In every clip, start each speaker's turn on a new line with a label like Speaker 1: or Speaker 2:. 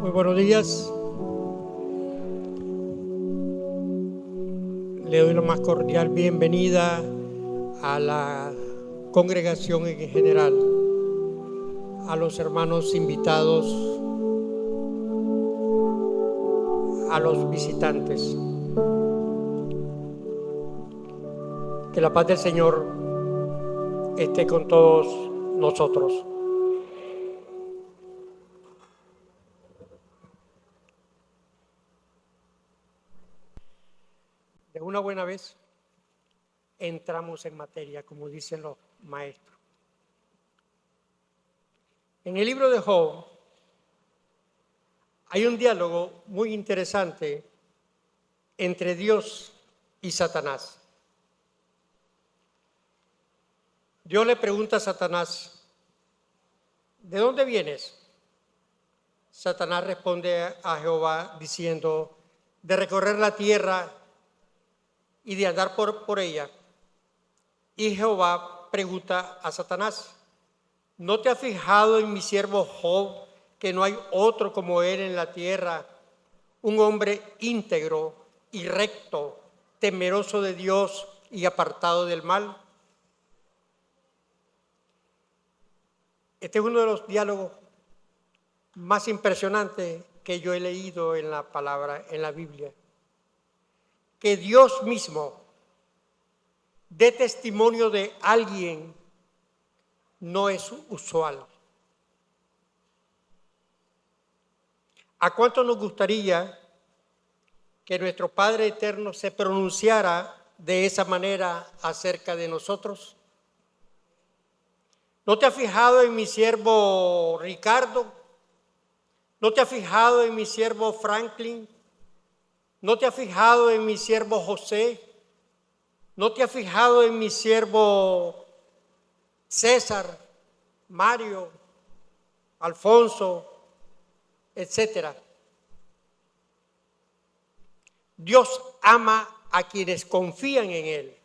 Speaker 1: Muy buenos días. Le doy la más cordial bienvenida a la congregación en general, a los hermanos invitados, a los visitantes. Que la paz del Señor esté con todos nosotros. De una buena vez entramos en materia, como dicen los maestros. En el libro de Job hay un diálogo muy interesante entre Dios y Satanás. Dios le pregunta a Satanás, ¿de dónde vienes? Satanás responde a Jehová diciendo, de recorrer la tierra y de andar por ella. Y Jehová pregunta a Satanás, ¿no te has fijado en mi siervo Job, que no hay otro como él en la tierra, un hombre íntegro y recto, temeroso de Dios y apartado del mal? Este es uno de los diálogos más impresionantes que yo he leído en la palabra, en la Biblia. Que Dios mismo dé testimonio de alguien no es usual. ¿A cuánto nos gustaría que nuestro Padre Eterno se pronunciara de esa manera acerca de nosotros? ¿No te has fijado en mi siervo Ricardo? ¿No te has fijado en mi siervo Franklin? ¿No te has fijado en mi siervo José? ¿No te has fijado en mi siervo César, Mario, Alfonso, etcétera? Dios ama a quienes confían en Él,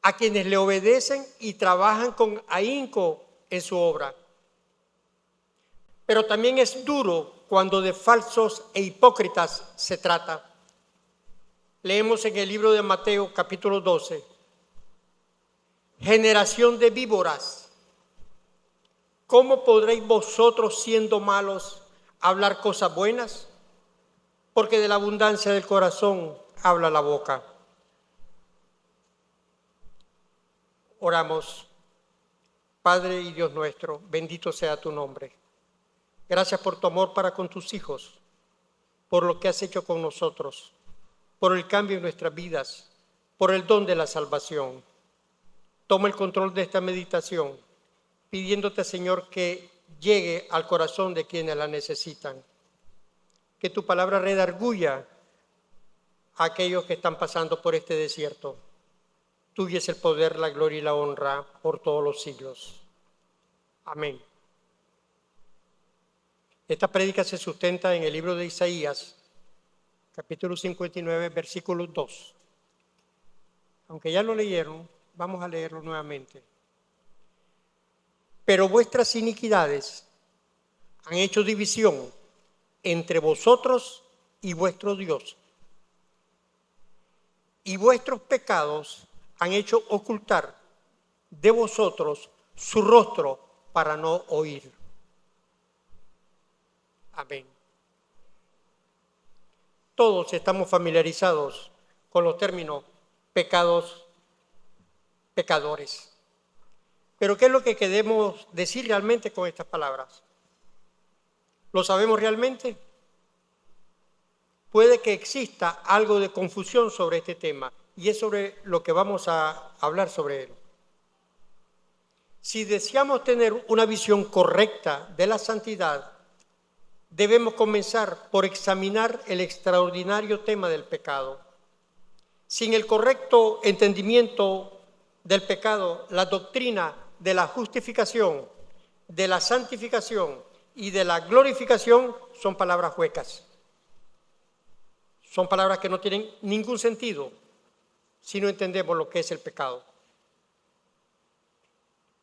Speaker 1: a quienes le obedecen y trabajan con ahínco en su obra. Pero también es duro cuando de falsos e hipócritas se trata. Leemos en el libro de Mateo, capítulo 12. Generación de víboras, ¿cómo podréis vosotros, siendo malos, hablar cosas buenas? Porque de la abundancia del corazón habla la boca. Oramos. Padre y Dios nuestro, bendito sea tu nombre. Gracias por tu amor para con tus hijos, por lo que has hecho con nosotros, por el cambio en nuestras vidas, por el don de la salvación. Toma el control de esta meditación, pidiéndote, Señor, que llegue al corazón de quienes la necesitan. Que tu palabra redarguya a aquellos que están pasando por este desierto. Tuyo es el poder, la gloria y la honra por todos los siglos. Amén. Esta prédica se sustenta en el libro de Isaías, capítulo 59, versículo 2. Aunque ya lo leyeron, vamos a leerlo nuevamente. Pero vuestras iniquidades han hecho división entre vosotros y vuestro Dios, y vuestros pecados han hecho ocultar de vosotros su rostro para no oír. Amén. Todos estamos familiarizados con los términos pecados, pecadores. Pero ¿qué es lo que queremos decir realmente con estas palabras? ¿Lo sabemos realmente? Puede que exista algo de confusión sobre este tema y es sobre lo que vamos a hablar sobre él. Si deseamos tener una visión correcta de la santidad, debemos comenzar por examinar el extraordinario tema del pecado. Sin el correcto entendimiento del pecado, la doctrina de la justificación, de la santificación y de la glorificación son palabras huecas. Son palabras que no tienen ningún sentido si no entendemos lo que es el pecado.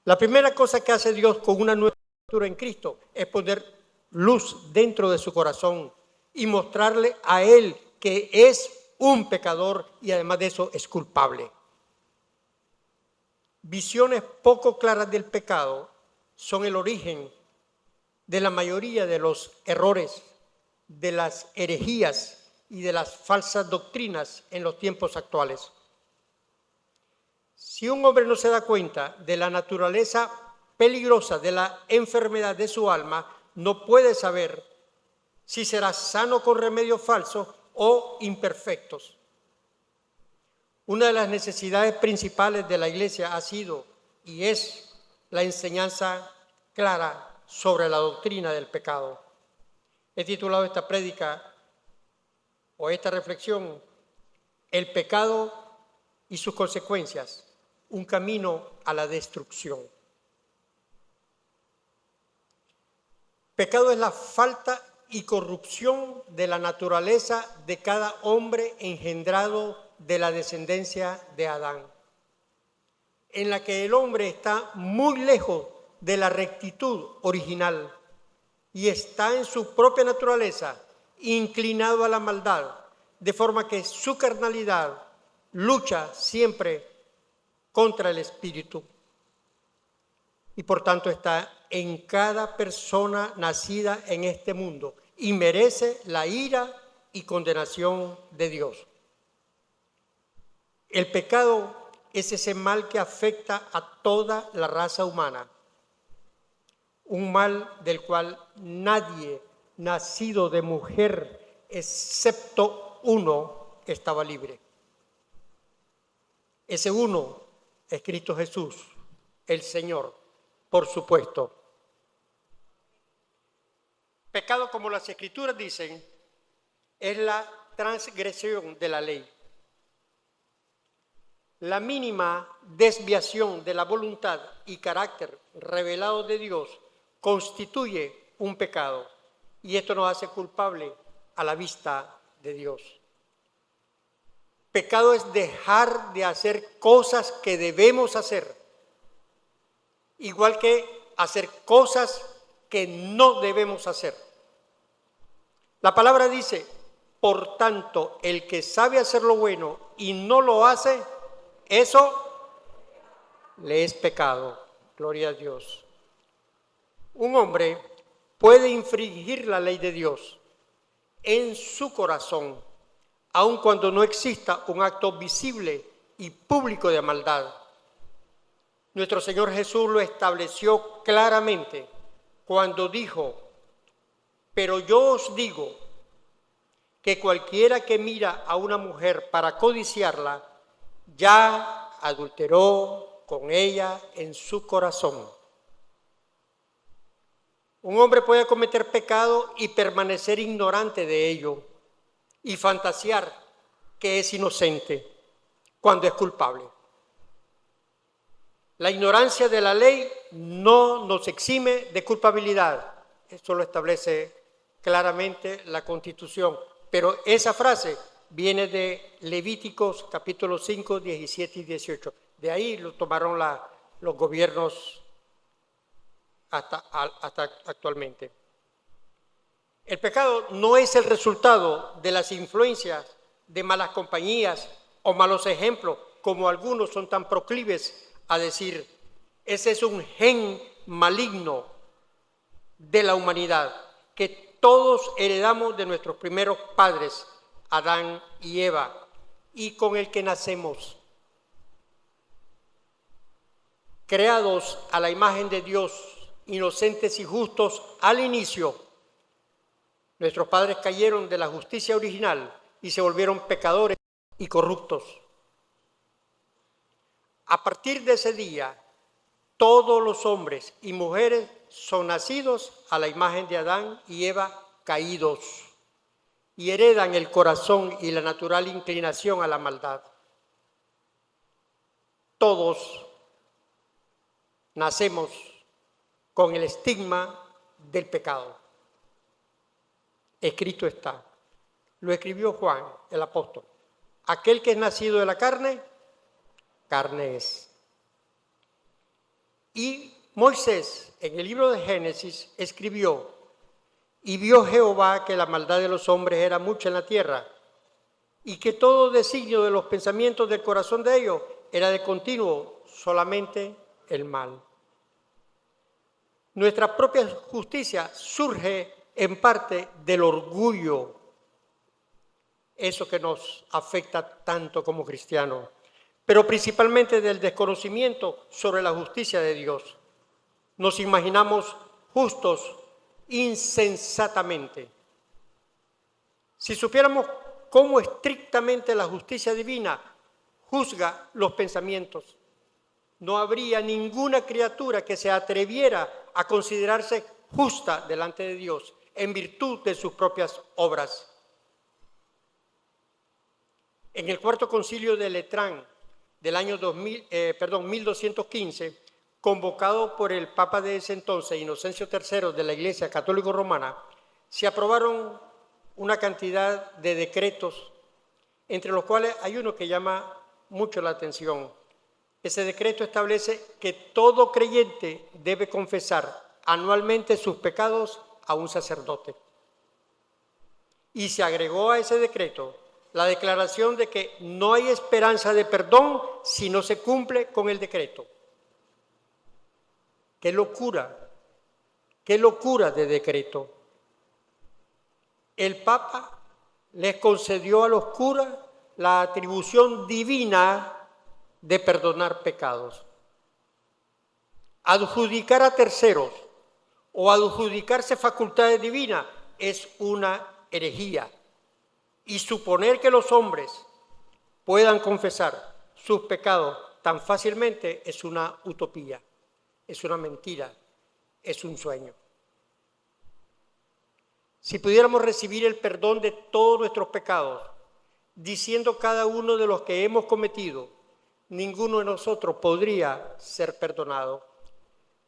Speaker 1: La primera cosa que hace Dios con una nueva criatura en Cristo es poner luz dentro de su corazón y mostrarle a él que es un pecador y además de eso es culpable. Visiones poco claras del pecado son el origen de la mayoría de los errores, de las herejías y de las falsas doctrinas en los tiempos actuales. Si un hombre no se da cuenta de la naturaleza peligrosa de la enfermedad de su alma, no puede saber si será sano con remedios falsos o imperfectos. Una de las necesidades principales de la Iglesia ha sido y es la enseñanza clara sobre la doctrina del pecado. He titulado esta prédica o esta reflexión, El pecado y sus consecuencias, un camino a la destrucción. Pecado es la falta y corrupción de la naturaleza de cada hombre engendrado de la descendencia de Adán, en la que el hombre está muy lejos de la rectitud original y está en su propia naturaleza inclinado a la maldad, de forma que su carnalidad lucha siempre contra el espíritu y por tanto está en cada persona nacida en este mundo y merece la ira y condenación de Dios. El pecado es ese mal que afecta a toda la raza humana, un mal del cual nadie nacido de mujer, excepto uno, estaba libre. Ese uno es Cristo Jesús, el Señor, por supuesto. Pecado, como las Escrituras dicen, es la transgresión de la ley. La mínima desviación de la voluntad y carácter revelado de Dios constituye un pecado y esto nos hace culpable a la vista de Dios. Pecado es dejar de hacer cosas que debemos hacer, igual que hacer cosas que no debemos hacer. La palabra dice, por tanto, el que sabe hacer lo bueno y no lo hace, eso le es pecado. Gloria a Dios. Un hombre puede infringir la ley de Dios en su corazón, aun cuando no exista un acto visible y público de maldad. Nuestro Señor Jesús lo estableció claramente cuando dijo, pero yo os digo que cualquiera que mira a una mujer para codiciarla, ya adulteró con ella en su corazón. Un hombre puede cometer pecado y permanecer ignorante de ello y fantasear que es inocente cuando es culpable. La ignorancia de la ley no nos exime de culpabilidad. Esto lo establece claramente la Constitución. Pero esa frase viene de Levíticos capítulo 5, 17 y 18. De ahí lo tomaron los gobiernos hasta actualmente. El pecado no es el resultado de las influencias de malas compañías o malos ejemplos, como algunos son tan proclives a decir. Ese es un gen maligno de la humanidad que todos heredamos de nuestros primeros padres, Adán y Eva, y con el que nacemos. Creados a la imagen de Dios, inocentes y justos al inicio, nuestros padres cayeron de la justicia original y se volvieron pecadores y corruptos. A partir de ese día, todos los hombres y mujeres son nacidos a la imagen de Adán y Eva caídos y heredan el corazón y la natural inclinación a la maldad. Todos nacemos con el estigma del pecado. Escrito está. Lo escribió Juan, el apóstol. Aquel que es nacido de la carne, carne es. Y Moisés, en el libro de Génesis, escribió Y vio Jehová que la maldad de los hombres era mucha en la tierra, y que todo designio de los pensamientos del corazón de ellos era de continuo solamente el mal. Nuestra propia justicia surge en parte del orgullo, eso que nos afecta tanto como cristianos, pero principalmente del desconocimiento sobre la justicia de Dios. Nos imaginamos justos insensatamente. Si supiéramos cómo estrictamente la justicia divina juzga los pensamientos, no habría ninguna criatura que se atreviera a considerarse justa delante de Dios en virtud de sus propias obras. En el Cuarto Concilio de Letrán del año 1215, convocado por el Papa de ese entonces, Inocencio III, de la Iglesia Católica Romana, se aprobaron una cantidad de decretos, entre los cuales hay uno que llama mucho la atención. Ese decreto establece que todo creyente debe confesar anualmente sus pecados a un sacerdote. Y se agregó a ese decreto la declaración de que no hay esperanza de perdón si no se cumple con el decreto. ¡Qué locura! ¡Qué locura de decreto! El Papa les concedió a los curas la atribución divina de perdonar pecados. Adjudicar a terceros o adjudicarse facultades divinas es una herejía. Y suponer que los hombres puedan confesar sus pecados tan fácilmente es una utopía, es una mentira, es un sueño. Si pudiéramos recibir el perdón de todos nuestros pecados, diciendo cada uno de los que hemos cometido, ninguno de nosotros podría ser perdonado.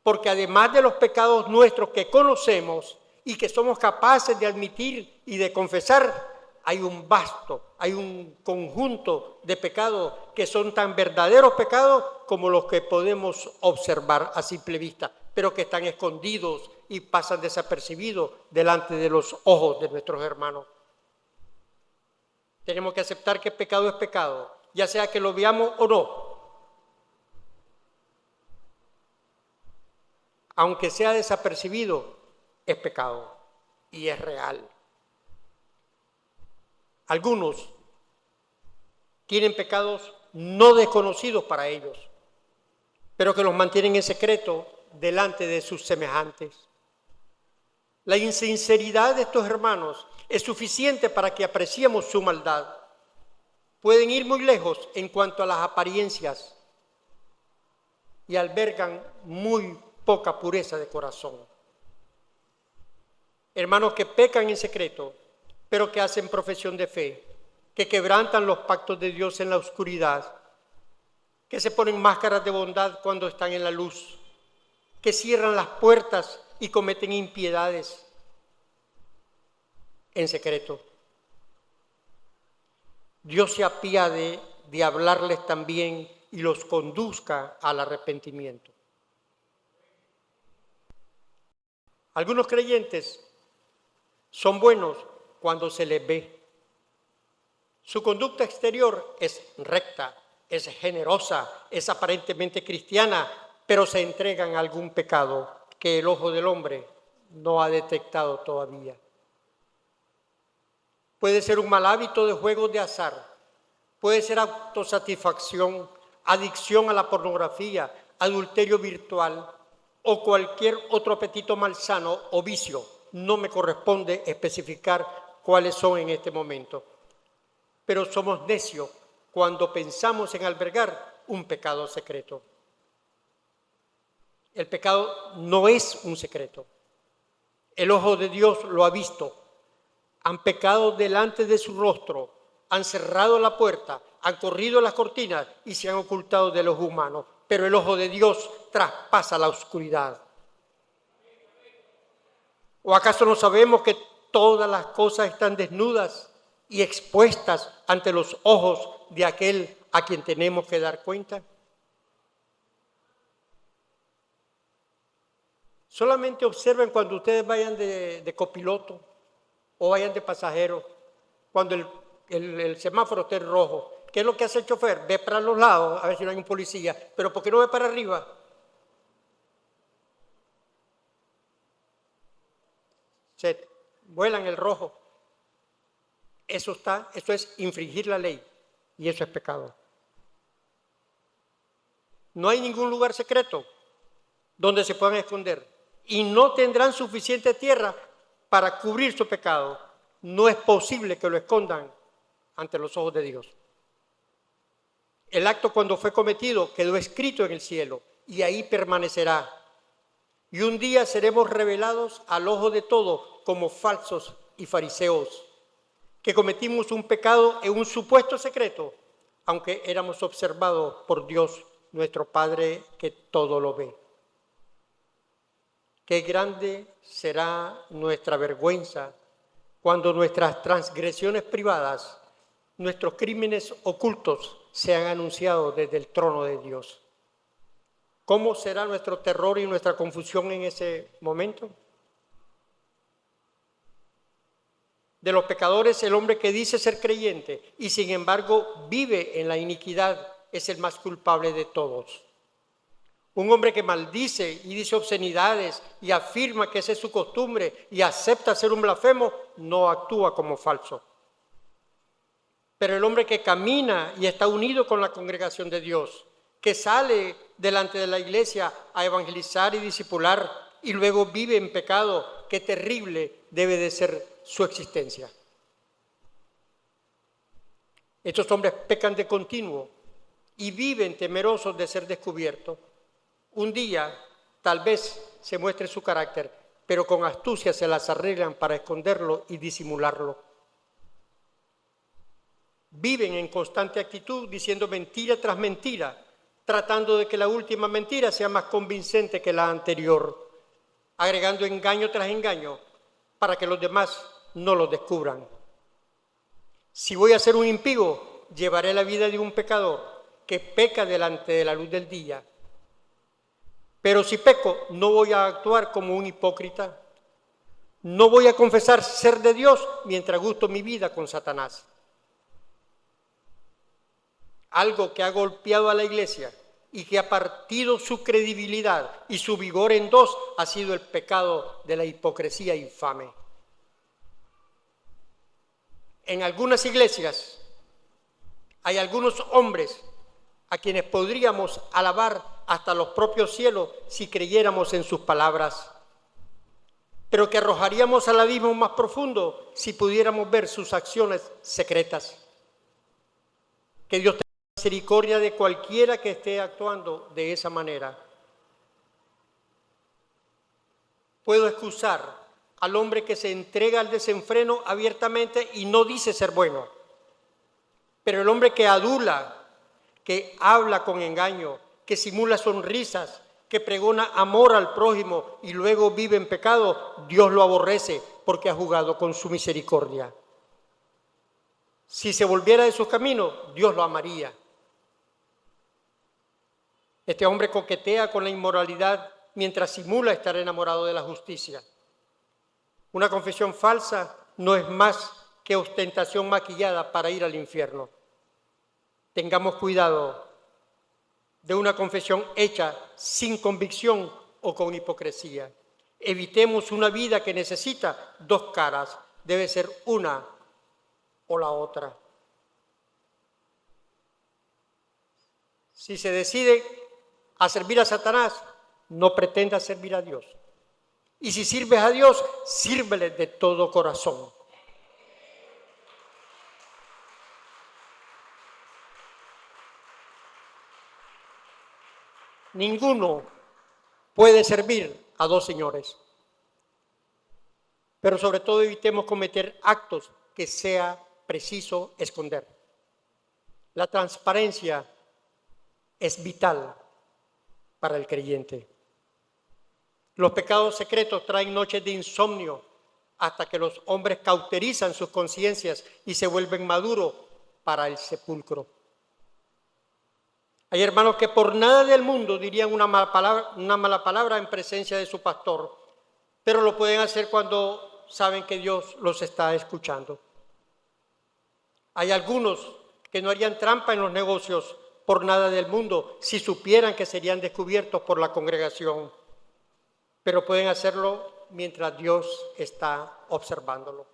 Speaker 1: Porque además de los pecados nuestros que conocemos y que somos capaces de admitir y de confesar, hay un conjunto de pecados que son tan verdaderos pecados como los que podemos observar a simple vista, pero que están escondidos y pasan desapercibidos delante de los ojos de nuestros hermanos. Tenemos que aceptar que pecado es pecado, ya sea que lo veamos o no. Aunque sea desapercibido, es pecado y es real. Algunos tienen pecados no desconocidos para ellos, pero que los mantienen en secreto delante de sus semejantes. La insinceridad de estos hermanos es suficiente para que apreciemos su maldad. Pueden ir muy lejos en cuanto a las apariencias y albergan muy poca pureza de corazón. Hermanos que pecan en secreto, pero que hacen profesión de fe, que quebrantan los pactos de Dios en la oscuridad, que se ponen máscaras de bondad cuando están en la luz, que cierran las puertas y cometen impiedades en secreto. Dios se apiade de hablarles también y los conduzca al arrepentimiento. Algunos creyentes son buenos cuando se les ve. Su conducta exterior es recta, es generosa, es aparentemente cristiana, pero se entregan a algún pecado que el ojo del hombre no ha detectado todavía. Puede ser un mal hábito de juegos de azar, puede ser autosatisfacción, adicción a la pornografía, adulterio virtual o cualquier otro apetito malsano o vicio. No me corresponde especificar cuáles son en este momento. Pero somos necios cuando pensamos en albergar un pecado secreto. El pecado no es un secreto. El ojo de Dios lo ha visto. Han pecado delante de su rostro, han cerrado la puerta, han corrido las cortinas y se han ocultado de los humanos. Pero el ojo de Dios traspasa la oscuridad. ¿O acaso no sabemos que todas las cosas están desnudas y expuestas ante los ojos de aquel a quien tenemos que dar cuenta? Solamente observen cuando ustedes vayan de copiloto o vayan de pasajero, cuando el semáforo esté en rojo. ¿Qué es lo que hace el chofer? Ve para los lados a ver si no hay un policía. ¿Pero por qué no ve para arriba? Se vuelan el rojo. Eso es infringir la ley y eso es pecado. No hay ningún lugar secreto donde se puedan esconder y no tendrán suficiente tierra para cubrir su pecado. No es posible que lo escondan ante los ojos de Dios. El acto cuando fue cometido quedó escrito en el cielo y ahí permanecerá. Y un día seremos revelados al ojo de todos como falsos y fariseos, que cometimos un pecado en un supuesto secreto, aunque éramos observados por Dios, nuestro Padre, que todo lo ve. Qué grande será nuestra vergüenza cuando nuestras transgresiones privadas, nuestros crímenes ocultos, sean anunciados desde el trono de Dios. ¿Cómo será nuestro terror y nuestra confusión en ese momento? De los pecadores, el hombre que dice ser creyente y sin embargo vive en la iniquidad es el más culpable de todos. Un hombre que maldice y dice obscenidades y afirma que esa es su costumbre y acepta ser un blasfemo, no actúa como falso. Pero el hombre que camina y está unido con la congregación de Dios, que sale delante de la iglesia a evangelizar y discipular y luego vive en pecado, qué terrible debe de ser su existencia. Estos hombres pecan de continuo y viven temerosos de ser descubiertos. Un día tal vez se muestre su carácter, pero con astucia se las arreglan para esconderlo y disimularlo. Viven en constante actitud diciendo mentira tras mentira, tratando de que la última mentira sea más convincente que la anterior, agregando engaño tras engaño para que los demás no lo descubran. Si voy a ser un impío, llevaré la vida de un pecador que peca delante de la luz del día. Pero si peco, no voy a actuar como un hipócrita. No voy a confesar ser de Dios mientras gusto mi vida con Satanás. Algo que ha golpeado a la iglesia y que ha partido su credibilidad y su vigor en dos ha sido el pecado de la hipocresía infame. En algunas iglesias hay algunos hombres a quienes podríamos alabar hasta los propios cielos si creyéramos en sus palabras, pero que arrojaríamos al abismo más profundo si pudiéramos ver sus acciones secretas. Que Dios tenga misericordia de cualquiera que esté actuando de esa manera. Puedo excusar al hombre que se entrega al desenfreno abiertamente y no dice ser bueno, pero el hombre que adula, que habla con engaño, que simula sonrisas, que pregona amor al prójimo y luego vive en pecado, Dios lo aborrece porque ha jugado con su misericordia. Si se volviera de sus caminos, Dios lo amaría. Este hombre coquetea con la inmoralidad mientras simula estar enamorado de la justicia. Una confesión falsa no es más que ostentación maquillada para ir al infierno. Tengamos cuidado de una confesión hecha sin convicción o con hipocresía. Evitemos una vida que necesita dos caras. Debe ser una o la otra. Si se decide a servir a Satanás, no pretenda servir a Dios. Y si sirves a Dios, sírvele de todo corazón. Ninguno puede servir a dos señores. Pero sobre todo evitemos cometer actos que sea preciso esconder. La transparencia es vital para el creyente. Los pecados secretos traen noches de insomnio hasta que los hombres cauterizan sus conciencias y se vuelven maduros para el sepulcro. Hay hermanos que por nada del mundo dirían una mala palabra en presencia de su pastor, pero lo pueden hacer cuando saben que Dios los está escuchando. Hay algunos que no harían trampa en los negocios por nada del mundo si supieran que serían descubiertos por la congregación, pero pueden hacerlo mientras Dios está observándolo.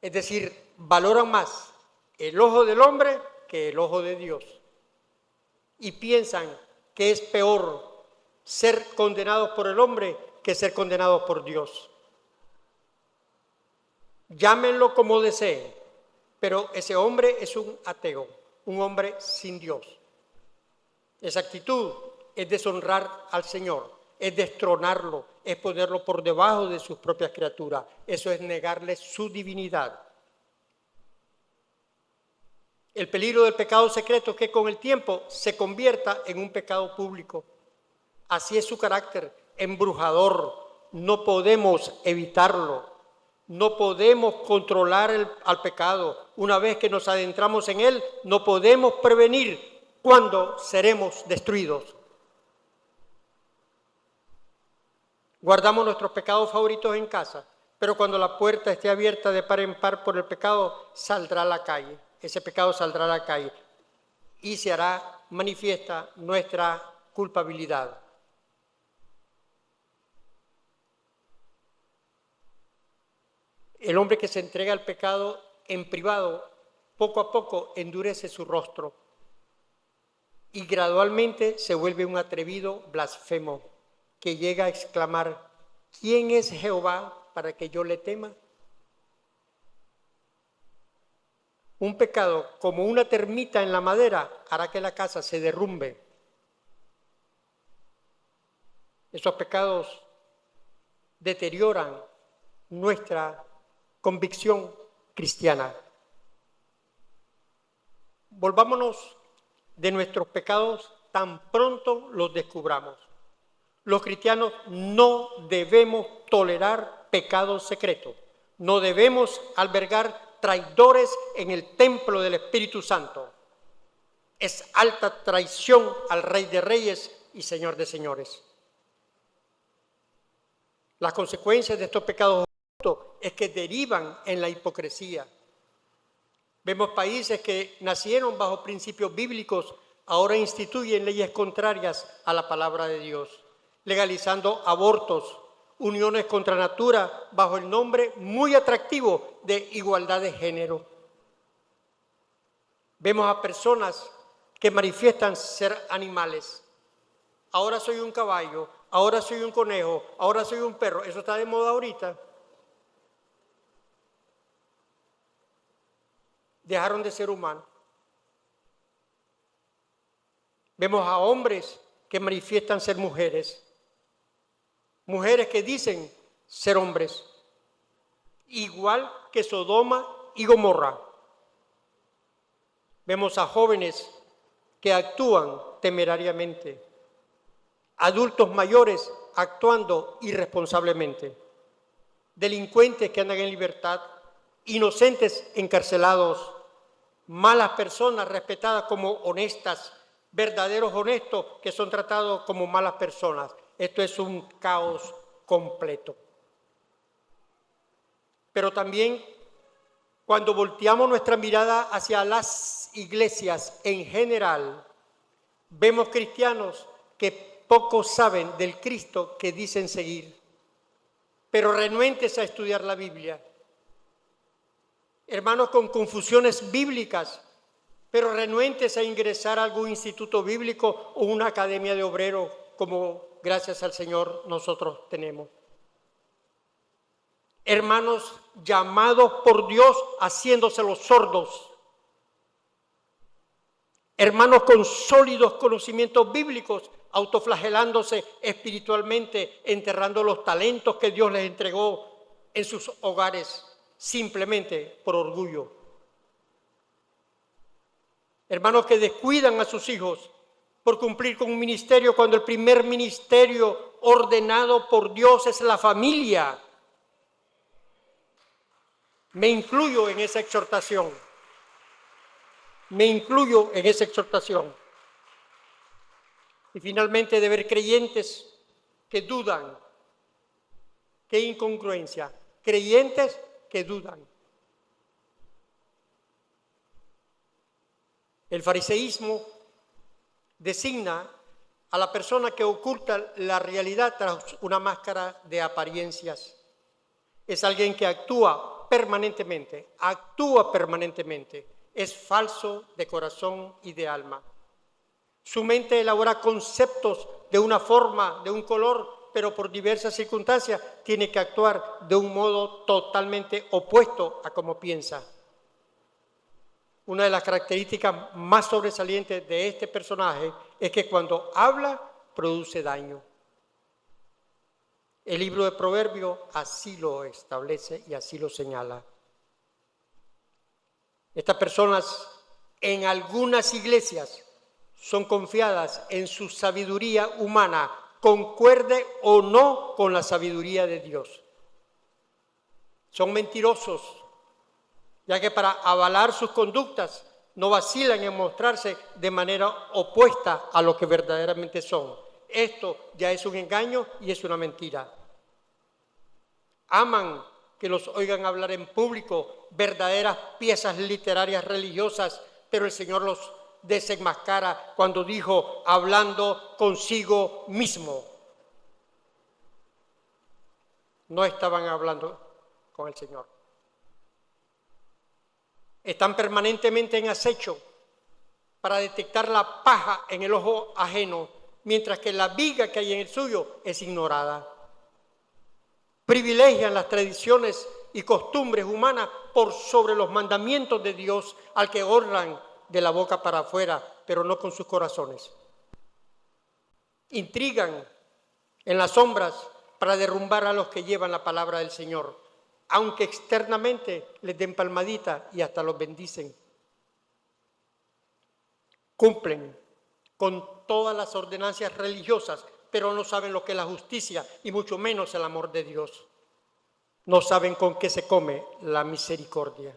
Speaker 1: Es decir, valoran más el ojo del hombre que el ojo de Dios. Y piensan que es peor ser condenados por el hombre que ser condenados por Dios. Llámenlo como deseen, pero ese hombre es un ateo, un hombre sin Dios. Esa actitud es deshonrar al Señor, es destronarlo, es ponerlo por debajo de sus propias criaturas. Eso es negarle su divinidad. El peligro del pecado secreto es que con el tiempo se convierta en un pecado público. Así es su carácter, embrujador. No podemos evitarlo. No podemos controlar al pecado. Una vez que nos adentramos en él, no podemos prevenir cuando seremos destruidos. Guardamos nuestros pecados favoritos en casa, pero cuando la puerta esté abierta de par en par por el pecado, saldrá a la calle. Ese pecado saldrá a la calle y se hará manifiesta nuestra culpabilidad. El hombre que se entrega al pecado en privado, poco a poco endurece su rostro y gradualmente se vuelve un atrevido blasfemo que llega a exclamar: ¿quién es Jehová para que yo le tema? Un pecado como una termita en la madera hará que la casa se derrumbe. Esos pecados deterioran nuestra convicción cristiana. Volvámonos de nuestros pecados tan pronto los descubramos. Los cristianos no debemos tolerar pecados secretos. No debemos albergar traidores en el templo del Espíritu Santo. Es alta traición al Rey de Reyes y Señor de Señores. Las consecuencias de estos pecados es que derivan en la hipocresía. Vemos países que nacieron bajo principios bíblicos, ahora instituyen leyes contrarias a la palabra de Dios, legalizando abortos, uniones contra natura, bajo el nombre muy atractivo de igualdad de género. Vemos a personas que manifiestan ser animales. Ahora soy un caballo, ahora soy un conejo, ahora soy un perro. Eso está de moda ahorita. Dejaron de ser humanos. Vemos a hombres que manifiestan ser mujeres. Mujeres que dicen ser hombres. Igual que Sodoma y Gomorra. Vemos a jóvenes que actúan temerariamente. Adultos mayores actuando irresponsablemente. Delincuentes que andan en libertad. Inocentes encarcelados. Malas personas respetadas como honestas, verdaderos honestos que son tratados como malas personas. Esto es un caos completo. Pero también cuando volteamos nuestra mirada hacia las iglesias en general, vemos cristianos que poco saben del Cristo que dicen seguir, pero renuentes a estudiar la Biblia. Hermanos con confusiones bíblicas, pero renuentes a ingresar a algún instituto bíblico o una academia de obreros, como gracias al Señor nosotros tenemos. Hermanos llamados por Dios haciéndose los sordos. Hermanos con sólidos conocimientos bíblicos, autoflagelándose espiritualmente, enterrando los talentos que Dios les entregó en sus hogares, simplemente por orgullo. Hermanos que descuidan a sus hijos por cumplir con un ministerio cuando el primer ministerio ordenado por Dios es la familia. Me incluyo en esa exhortación. Me incluyo en esa exhortación. Y finalmente de ver creyentes que dudan. ¡Qué incongruencia! Creyentes que dudan. El fariseísmo designa a la persona que oculta la realidad tras una máscara de apariencias. Es alguien que actúa permanentemente, es falso de corazón y de alma. Su mente elabora conceptos de una forma, de un color, pero por diversas circunstancias tiene que actuar de un modo totalmente opuesto a como piensa. Una de las características más sobresalientes de este personaje es que cuando habla, produce daño. El libro de Proverbios así lo establece y así lo señala. Estas personas en algunas iglesias son confiadas en su sabiduría humana, concuerde o no con la sabiduría de Dios. Son mentirosos, ya que para avalar sus conductas no vacilan en mostrarse de manera opuesta a lo que verdaderamente son. Esto ya es un engaño y es una mentira. Aman que los oigan hablar en público verdaderas piezas literarias religiosas, pero el Señor los desenmascara cuando dijo, hablando consigo mismo. No estaban hablando con el Señor. Están permanentemente en acecho para detectar la paja en el ojo ajeno, mientras que la viga que hay en el suyo es ignorada. Privilegian las tradiciones y costumbres humanas por sobre los mandamientos de Dios, al que honran de la boca para afuera, pero no con sus corazones. Intrigan en las sombras para derrumbar a los que llevan la palabra del Señor, aunque externamente les den palmadita y hasta los bendicen. Cumplen con todas las ordenanzas religiosas, pero no saben lo que es la justicia y mucho menos el amor de Dios. No saben con qué se come la misericordia.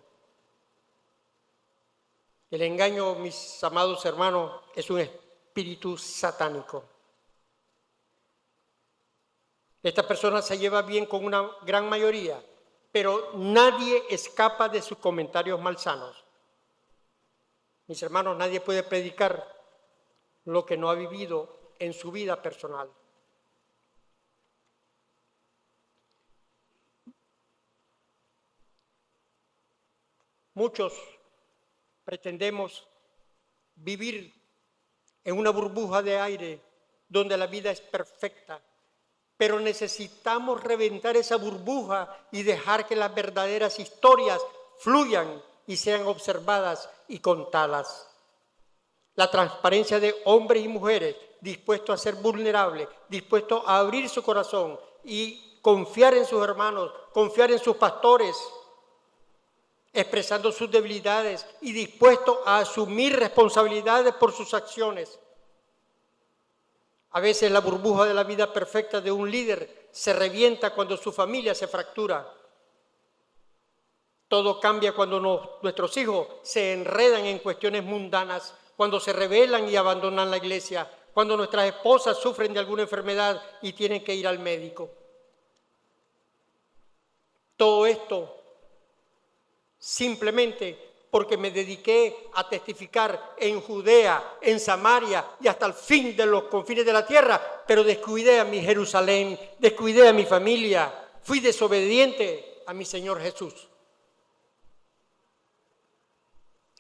Speaker 1: El engaño, mis amados hermanos, es un espíritu satánico. Esta persona se lleva bien con una gran mayoría, pero nadie escapa de sus comentarios malsanos. Mis hermanos, nadie puede predicar lo que no ha vivido en su vida personal. Muchos pretendemos vivir en una burbuja de aire donde la vida es perfecta, pero necesitamos reventar esa burbuja y dejar que las verdaderas historias fluyan y sean observadas y contadas. La transparencia de hombres y mujeres dispuestos a ser vulnerables, dispuestos a abrir su corazón y confiar en sus hermanos, confiar en sus pastores, expresando sus debilidades y dispuestos a asumir responsabilidades por sus acciones. A veces la burbuja de la vida perfecta de un líder se revienta cuando su familia se fractura. Todo cambia cuando nuestros hijos se enredan en cuestiones mundanas, cuando se rebelan y abandonan la iglesia, cuando nuestras esposas sufren de alguna enfermedad y tienen que ir al médico. Todo esto simplemente porque me dediqué a testificar en Judea, en Samaria y hasta el fin de los confines de la tierra, pero descuidé a mi Jerusalén, descuidé a mi familia, fui desobediente a mi Señor Jesús.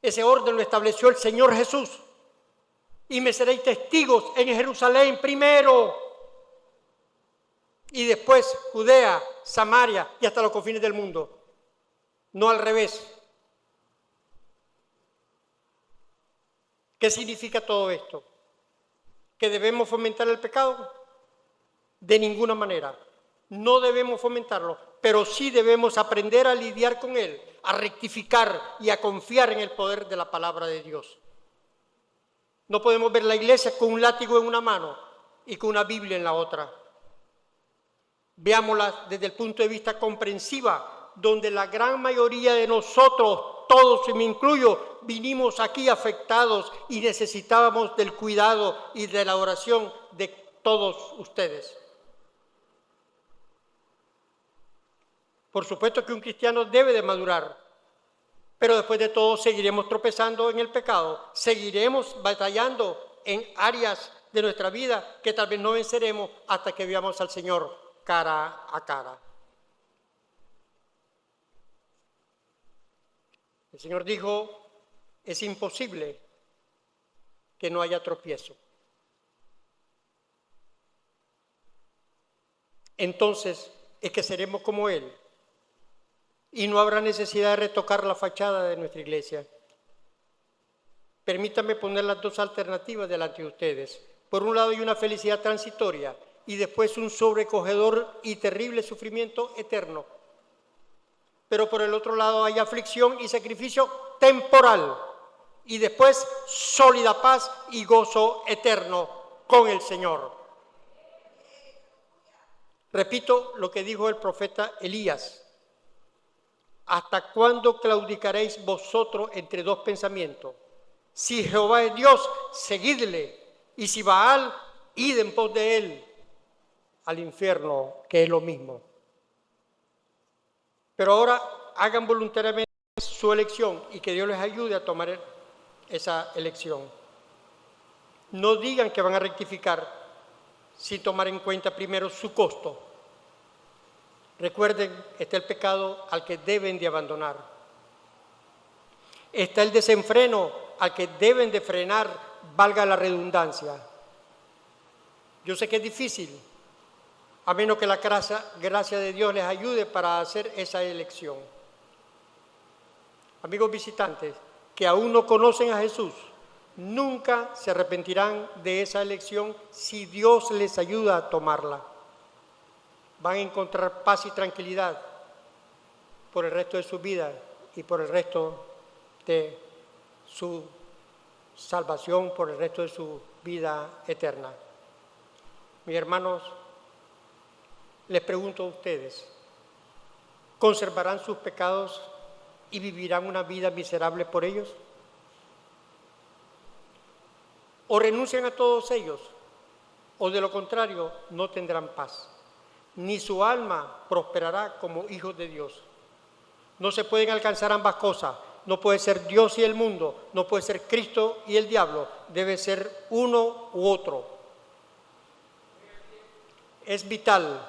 Speaker 1: Ese orden lo estableció el Señor Jesús. Y me seréis testigos en Jerusalén primero, y después Judea, Samaria y hasta los confines del mundo. No al revés. ¿Qué significa todo esto? ¿Que debemos fomentar el pecado? De ninguna manera. No debemos fomentarlo, pero sí debemos aprender a lidiar con él, a rectificar y a confiar en el poder de la palabra de Dios. No podemos ver la iglesia con un látigo en una mano y con una Biblia en la otra. Veámosla desde el punto de vista comprensiva, donde la gran mayoría de nosotros todos, y me incluyo, vinimos aquí afectados y necesitábamos del cuidado y de la oración de todos ustedes. Por supuesto que un cristiano debe de madurar, pero después de todo seguiremos tropezando en el pecado, seguiremos batallando en áreas de nuestra vida que tal vez no venceremos hasta que veamos al Señor cara a cara. El Señor dijo, es imposible que no haya tropiezo. Entonces es que seremos como Él y no habrá necesidad de retocar la fachada de nuestra iglesia. Permítanme poner las dos alternativas delante de ustedes. Por un lado hay una felicidad transitoria y después un sobrecogedor y terrible sufrimiento eterno. Pero por el otro lado hay aflicción y sacrificio temporal y después sólida paz y gozo eterno con el Señor. Repito lo que dijo el profeta Elías. ¿Hasta cuándo claudicaréis vosotros entre dos pensamientos? Si Jehová es Dios, seguidle, y si Baal, id en pos de él al infierno, que es lo mismo. Pero ahora hagan voluntariamente su elección y que Dios les ayude a tomar esa elección. No digan que van a rectificar sin tomar en cuenta primero su costo. Recuerden, está el pecado al que deben de abandonar. Está el desenfreno al que deben de frenar, valga la redundancia. Yo sé que es difícil, a menos que la gracia de Dios les ayude para hacer esa elección. Amigos visitantes, que aún no conocen a Jesús, nunca se arrepentirán de esa elección si Dios les ayuda a tomarla. Van a encontrar paz y tranquilidad por el resto de su vida y por el resto de su salvación, por el resto de su vida eterna. Mis hermanos, les pregunto a ustedes, ¿conservarán sus pecados y vivirán una vida miserable por ellos? ¿O renuncian a todos ellos? ¿O de lo contrario, no tendrán paz? Ni su alma prosperará como hijos de Dios. No se pueden alcanzar ambas cosas. No puede ser Dios y el mundo, no puede ser Cristo y el diablo. Debe ser uno u otro. Es vital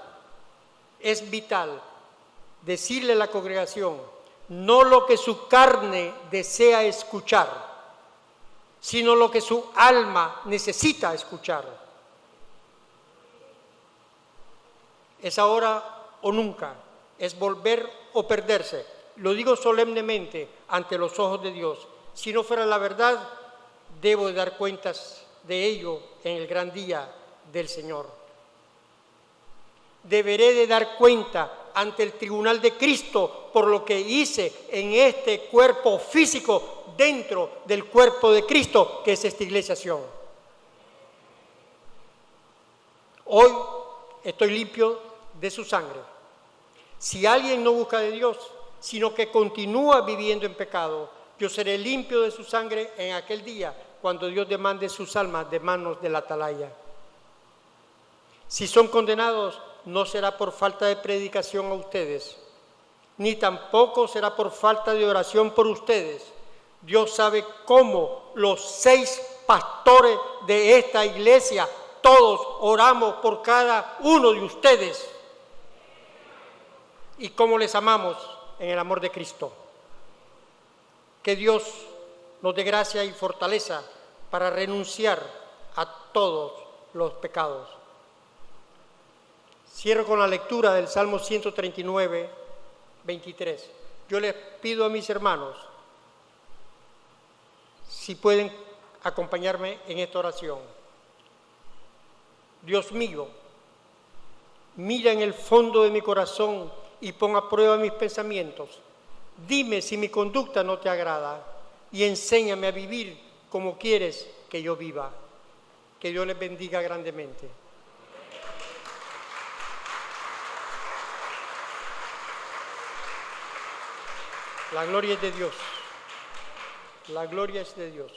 Speaker 1: decirle a la congregación, no lo que su carne desea escuchar, sino lo que su alma necesita escuchar. Es ahora o nunca, es volver o perderse. Lo digo solemnemente ante los ojos de Dios. Si no fuera la verdad, debo de dar cuentas de ello en el gran día del Señor. Deberé de dar cuenta ante el tribunal de Cristo por lo que hice en este cuerpo físico dentro del cuerpo de Cristo, que es esta iglesia Sion. Hoy estoy limpio de su sangre. Si alguien no busca de Dios, sino que continúa viviendo en pecado, yo seré limpio de su sangre en aquel día, cuando Dios demande sus almas de manos del atalaya. Si son condenados, no será por falta de predicación a ustedes, ni tampoco será por falta de oración por ustedes. Dios sabe cómo los 6 pastores de esta iglesia, todos oramos por cada uno de ustedes y cómo les amamos en el amor de Cristo. Que Dios nos dé gracia y fortaleza para renunciar a todos los pecados. Cierro con la lectura del Salmo 139, 23. Yo les pido a mis hermanos, si pueden acompañarme en esta oración. Dios mío, mira en el fondo de mi corazón y pon a prueba mis pensamientos. Dime si mi conducta no te agrada y enséñame a vivir como quieres que yo viva. Que Dios les bendiga grandemente. La gloria es de Dios. La gloria es de Dios.